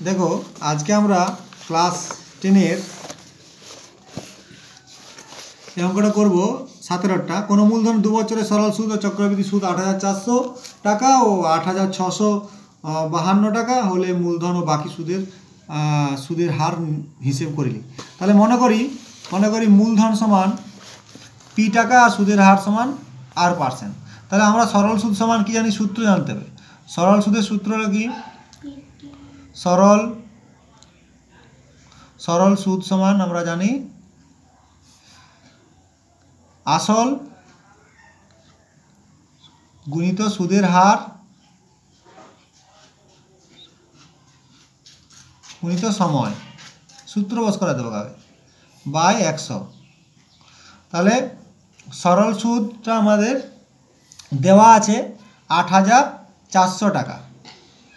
देखो आज के আমরা ক্লাস 10 এর এই অঙ্কটা করব 17টা। কোন মূলধন 2 বছরের সরল সুদ ও চক্রবৃদ্ধি সুদ 8400 টাকা ও 8652 টাকা হলে মূলধন ও বাকি সুদের হার হিসাব করিলি। তাহলে মনে করি মূলধন সমান পি টাকা আর সুদের হার সমান আর %। তাহলে আমরা সরল সুদ সমান কি জানি, সূত্র জানতে হবে। সরল সুদের সূত্র হলো কি, সরল সুদ সমান আমরা জানি আসল গুণিত সুদের হার গুণিত সময়, সূত্র বস করে দেবো কাকে, বাই 100। তাহলে সরল সুদটা আমাদের দেওয়া আছে 8400 টাকা।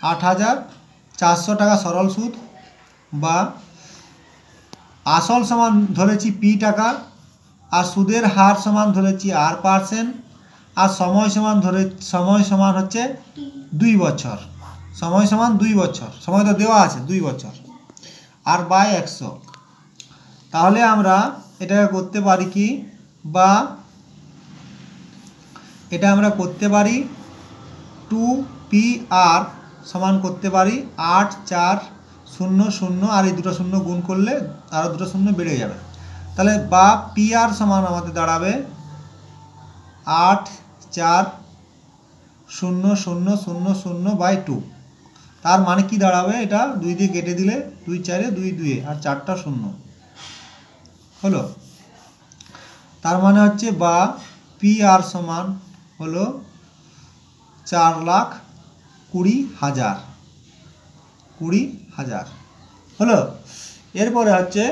8400 টাকা সরল সুদ, বা আসল সমান ধরেছি পি টাকা, আর সুদের হার সমান ধরেছি আর %, আর সময় সমান হচ্ছে 2 বছর। সময় সমান 2 বছর, সময় তো দেওয়া আছে 2 বছর, আর বাই 100। তাহলে আমরা এটাকে করতে পারি কি, বা এটা আমরা করতে পারি 2PR সমান করতে পারি 8400, আর এই দুটো শূন্য গুণ করলে আরও দুটো শূন্য বেড়ে যাবে। তাহলে বা PR সমান আমাদের দাঁড়াবে 840000/2। তার মানে কি দাঁড়াবে, এটা 2 দিয়ে কেটে দিলে 2 4 2 2 আর 4টা শূন্য হলো। তার মানে হচ্ছে বা PR সমান হলো 4,20,000 হলো। এরপরে হচ্ছে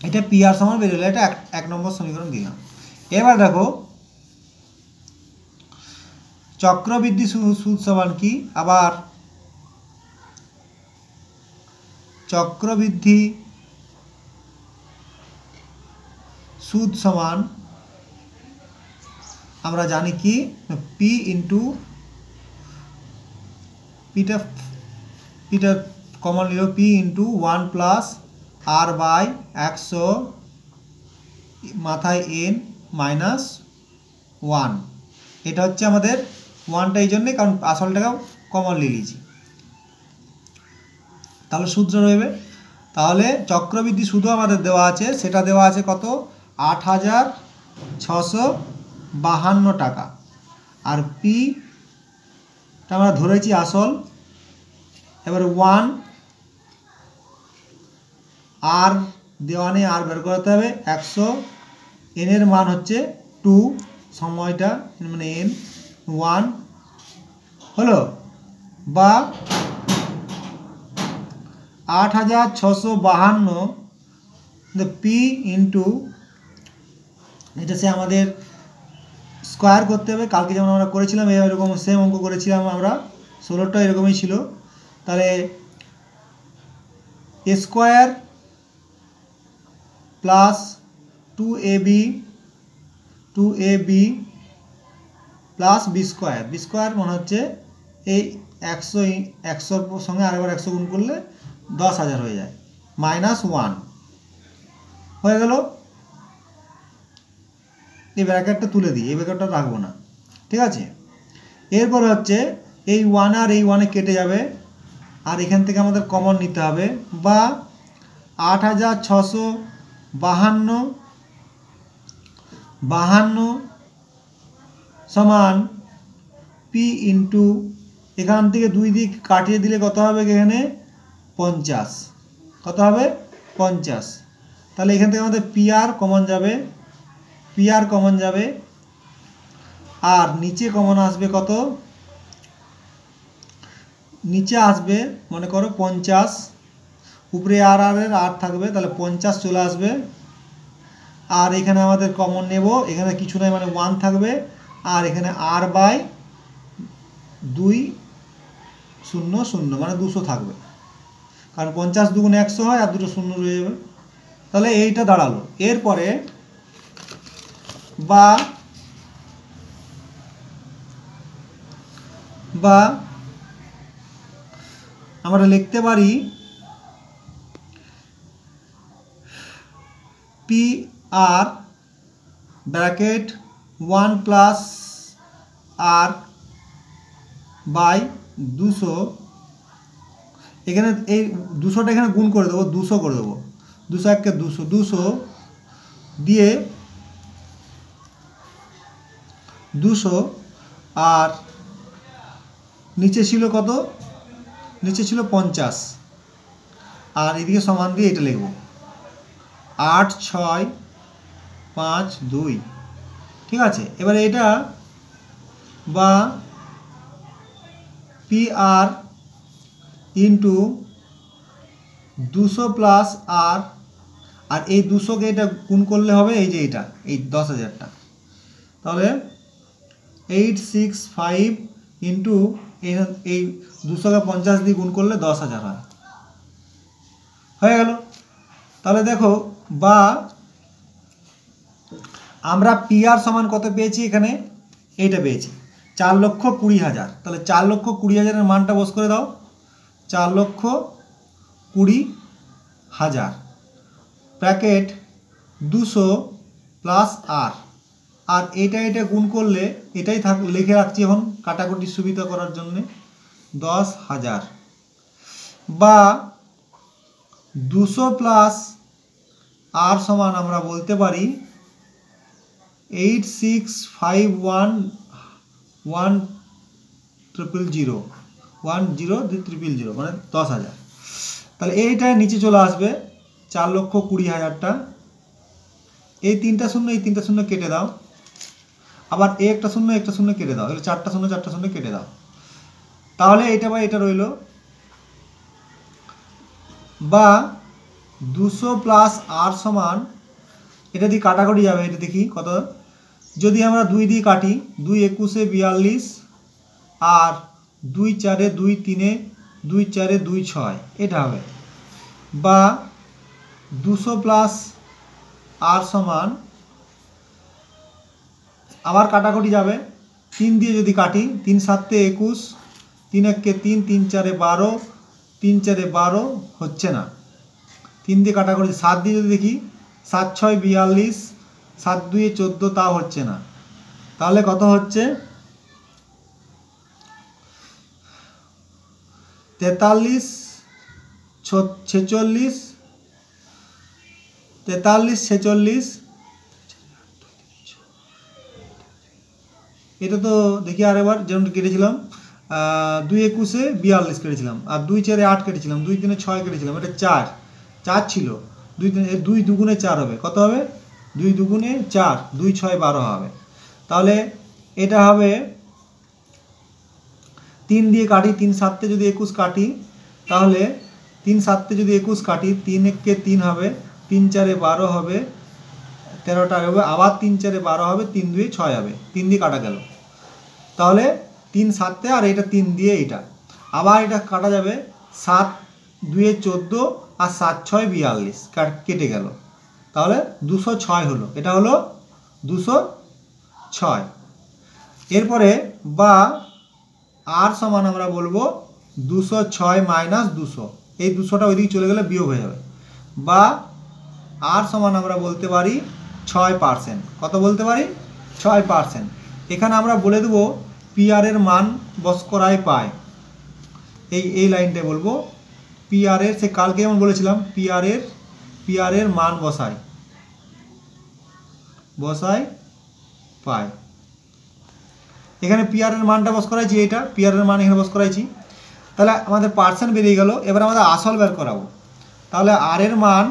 এটা PR সমান বেরোলো, এটা 1 নম্বর সমীকরণ দিলাম। এবার দেখো চক্রবৃদ্ধি সুদ সমান কি, আবার চক্রবৃদ্ধি সুদ সমান আমরা জানি কি, পিটা কমন নিল P × 1 + R/100 মাথায় n -1। এটা হচ্ছে আমাদের 1টা এই জন্যে কারণ আসলটাকেও কমন নিয়ে নিয়েছি, তাহলে সূত্র রইবে। তাহলে চক্রবৃদ্ধি সুদও আমাদের দেওয়া আছে, সেটা দেওয়া আছে কত, 8652 টাকা। আর পিটা আমরা ধরেছি আসল। এবার 1 আর দেওয়া নেই, আর বের করতে হবে 100, n এর মান হচ্ছে 2, সময়টা মানে n 1 হলো, বা 8652 পি ইন্টু এটা সে আমাদের স্কোয়ার করতে হবে। কালকে যেমন আমরা করেছিলাম এরকম সেম অঙ্ক করেছিলাম আমরা, 16টা এরকমই ছিল। তাহলে a² plus 2ab plus b² মনে হচ্ছে এই 100 সঙ্গে আরেকবার 100 গুণ করলে 10,000 হয়ে যায়, -1 হয়ে গেল। এই ব্র্যাকেটটা তুলে দিই, এই ব্র্যাকেটটা রাখবো না, ঠিক আছে। এরপর হচ্ছে এই 1 আর এই 1 কেটে যাবে, আর এখান থেকে আমাদের কমন নিতে হবে, বা 8652 সমান পি ইন্টু, এখান থেকে 2 দিক কাটিয়ে দিলে কত হবে, এখানে 50, কত হবে 50। তাহলে এখান থেকে আমাদের PR কমন যাবে, আর নিচে কমন আসবে কত, নিচে আসবে মনে করো 50, উপরে আর এর আর থাকবে, তাহলে 50 চলে আসবে। আর এখানে আমাদের কমন নেব, এখানে কিছু নাই মানে 1 থাকবে, আর এখানে R/200 মানে 200 থাকবে, কারণ 50 2 × 100 হয়, আর দুটো শূন্য রয়ে যাবে। তাহলে এইটা দাঁড়ালো। এরপরে বা আমরা লিখতে পারি P R bracket 1 plus R by 200, এখানে এই 200টা এখানে গুণ করে দেবো, 200 করে দেবো, 200 1 200, 200 দিয়ে 200 আর নিচে ছিল কত, নিচে ছিল 50 আর এদিকে সমান দিয়ে এটা লিখব 8 6 5 2, ঠিক আছে। এবারে এটা বা পি আর ইন্টু 200 প্লাস আর, আর এই 200কে এটা গুণ করলে হবে এই যে এটা এই 10,000টা, তাহলে 865 ইন্টু এই 200কে 50 দিয়ে গুণ করলে 10,000 হয়, হয়ে গেল। তাহলে দেখো বা আমরা পি আর সমান কত পেয়েছি, এখানে এইটা পেয়েছি 4,20,000, তাহলে 4,20,000-এর মানটা বস করে দাও, 4,20,000 ব্র্যাকেট 200 প্লাস আর, আর এটা গুণ করলে এটাই লিখে রাখছি এখন কাটাকুটির সুবিধা করার জন্য 10,000 বা 200 প্লাস আর সমান আমরা বলতে পারি 865110000 মানে 10,000। তাহলে এইটা নিচে চলে আসবে 4,20,000টা, এই 3টা শূন্য এই 3টা শূন্য কেটে দাও, আবার একটা শূন্য কেটে দাও, এগুলো 4টা শূন্য কেটে দাও, তাহলে এটা বা এটা রইল বা 200 প্লাস আর সমান, এটা দিয়ে কাটাকুটি যাবে, এটা দেখি কত, যদি আমরা 2 দিয়ে কাটি 2 21 42 আর 2 4 2 3 2 4 2 6, এটা হবে বা 200 প্লাস আর সমান, আবার কাটাকুটি যাবে 3 দিয়ে যদি কাটি 3 7 21 3 1 3 3 4 12 3 4 12 হচ্ছে না, 3 দিয়ে কাটাকুটি 7 দিয়ে যদি দেখি 7 6 42 7 2 14, তাও হচ্ছে না, তাহলে কত হচ্ছে 43 46 এটা তো দেখি আরেকবার যেমন কেটেছিলাম 2 21 42 কেটেছিলাম, আর 2 4 8 কেটেছিলাম, 2 3 6 কেটেছিলাম, এটা 4 ছিল, 2 দুগুণে 4 হবে, কত হবে 2 দুগুণে 4 2 6 12 হবে, তাহলে এটা হবে 3 দিয়ে কাটি 3 7 যদি 21 কাটি, তাহলে 3 7 যদি 21 কাটি 3 1 3 হবে, 3 4 12 হবে, 13টা হবে, আবার 3 4 12 হবে, 3 2 6 হবে, 3 দিয়ে কাটা গেল, তাহলে 3 7 আর এটা 3 দিয়ে এটা, আবার এটা কাটা যাবে 7 2 14 আর 7 6 42 কেটে গেল, তাহলে 206 হলো, এটা হলো 206। এরপরে বা আর সমান আমরা বলবো 206 মাইনাস 200, এই 200টা ওইদিকে চলে গেলে বিয়োগ হয়ে যাবে, বা আর সমান আমরা বলতে পারি 6%, কত বলতে পারি 6%। এখানে আমরা বলে দেবো পি আর এর মান বস করাই পায়, এই লাইনটা বলবো পি আর এর, সে কালকে যেমন বলেছিলাম পি আর এর মান বসাই পায়, এখানে পি আর এর মানটা বস করাইছি, এটা পি আর এর মান এখানে বস করাইছি, তাহলে আমাদের পার্সেন্ট বেরিয়ে গেল। এবার আমাদের আসল বের করাবো, তাহলে আর এর মান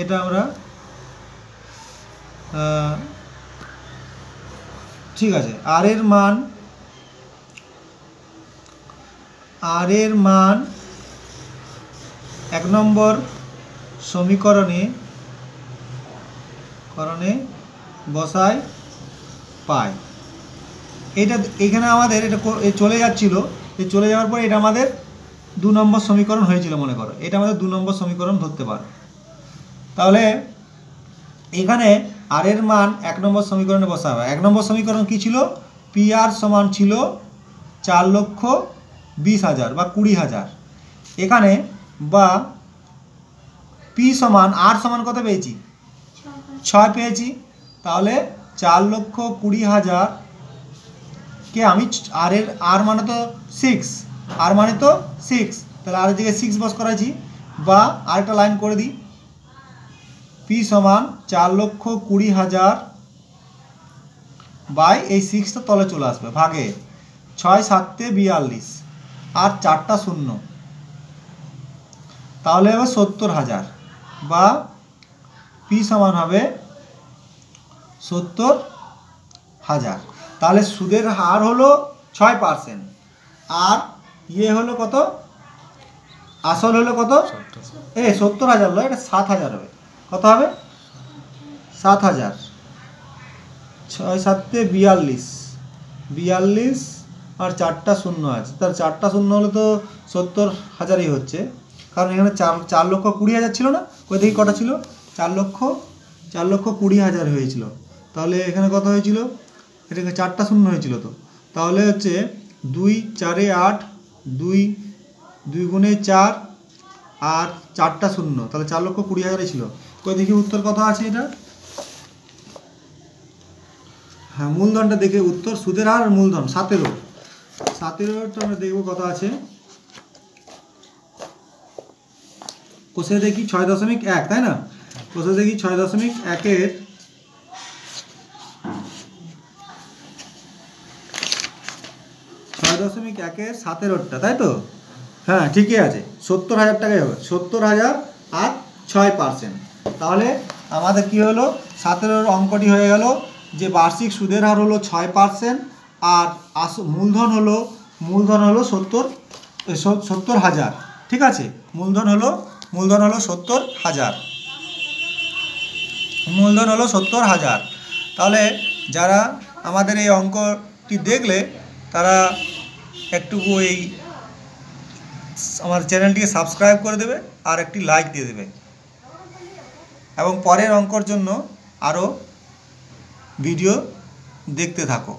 এটা আমরা ঠিক আছে, আর এর মান 1 নম্বর সমীকরণে বসাই পাই, এটা এখানে আমাদের এটা চলে যাচ্ছিল, এই চলে যাওয়ার পরে এটা আমাদের 2 নম্বর সমীকরণ হয়েছিল, মনে করো এটা আমাদের 2 নম্বর সমীকরণ ধরতে পারো। তাহলে এখানে আর এর মান 1 নম্বর সমীকরণে বসাবে। 1 নম্বর সমীকরণ কি ছিল? পি আর সমান ছিল 4,20,000 বা 20,000। এখানে বা পি সমান আর সমান কত পেয়েছি? 6 পেয়েছি। তাহলে 4,20,000 কে আমি আর মানে তো 6, আর মানে তো 6, তাহলে আর জায়গায় 6 বস করাইছি। বা আরেকটা লাইন করে দিই, পি সমান 4,20,000 বাই এই 6টা তলে চলে আসবে, ভাগে 6 7 42 আর 4টা 0, তাহলে হবে 70,000 বা পি সমান হবে 70,000। তাহলে সুদের হার হলো 6%, আর ইয়ে হলো কত? আসল হলো কত? 70,000 নয়, এটা 7,000 হবে। কত হবে? 7,000। 6 7 42 42 আর 4টা 0 আছে, তার 4টা 0 হলে তো 70,000ই হচ্ছে, কারণ এখানে 4,20,000 ছিল না? ওই দেখি কটা ছিল? 4,20,000 হয়েছিল। তাহলে এখানে কত হয়েছিল? এটাকে 4টা 0 হয়েছিল তো, তাহলে হচ্ছে 2 4 8, 2 2 গুণে 4 আর 4টা 0, তাহলে 4,20,000 ছিল। কই দেখি উত্তর কত আছে এটা? হ্যাঁ, মূলধনটা দেখে উত্তর, সুদের হার মূলধন 17টা আমরা দেখবো কত আছে। কোষে দেখি 6.1, তাই না? কোষে দেখি 6.1-এর 17টা, তাই তো? হ্যাঁ, ঠিকই আছে, 70,000 টাকাই হবে। 70,000 আর 6%। তাহলে আমাদের কি হলো? 17 অঙ্কটি হয়ে গেল যে বার্ষিক সুদের হার হলো 6%, আর মূলধন হলো 70,000। ঠিক আছে, মূলধন হলো 70,000। মূলধন হলো 70,000। তাহলে যারা আমাদের এই অঙ্কটি দেখলে তারা একটুকু এই আমার চ্যানেলটিকে সাবস্ক্রাইব করে দেবে আর একটি লাইক দিয়ে দেবে, এবং পরের অঙ্কর জন্য আরও ভিডিও দেখতে থাকো।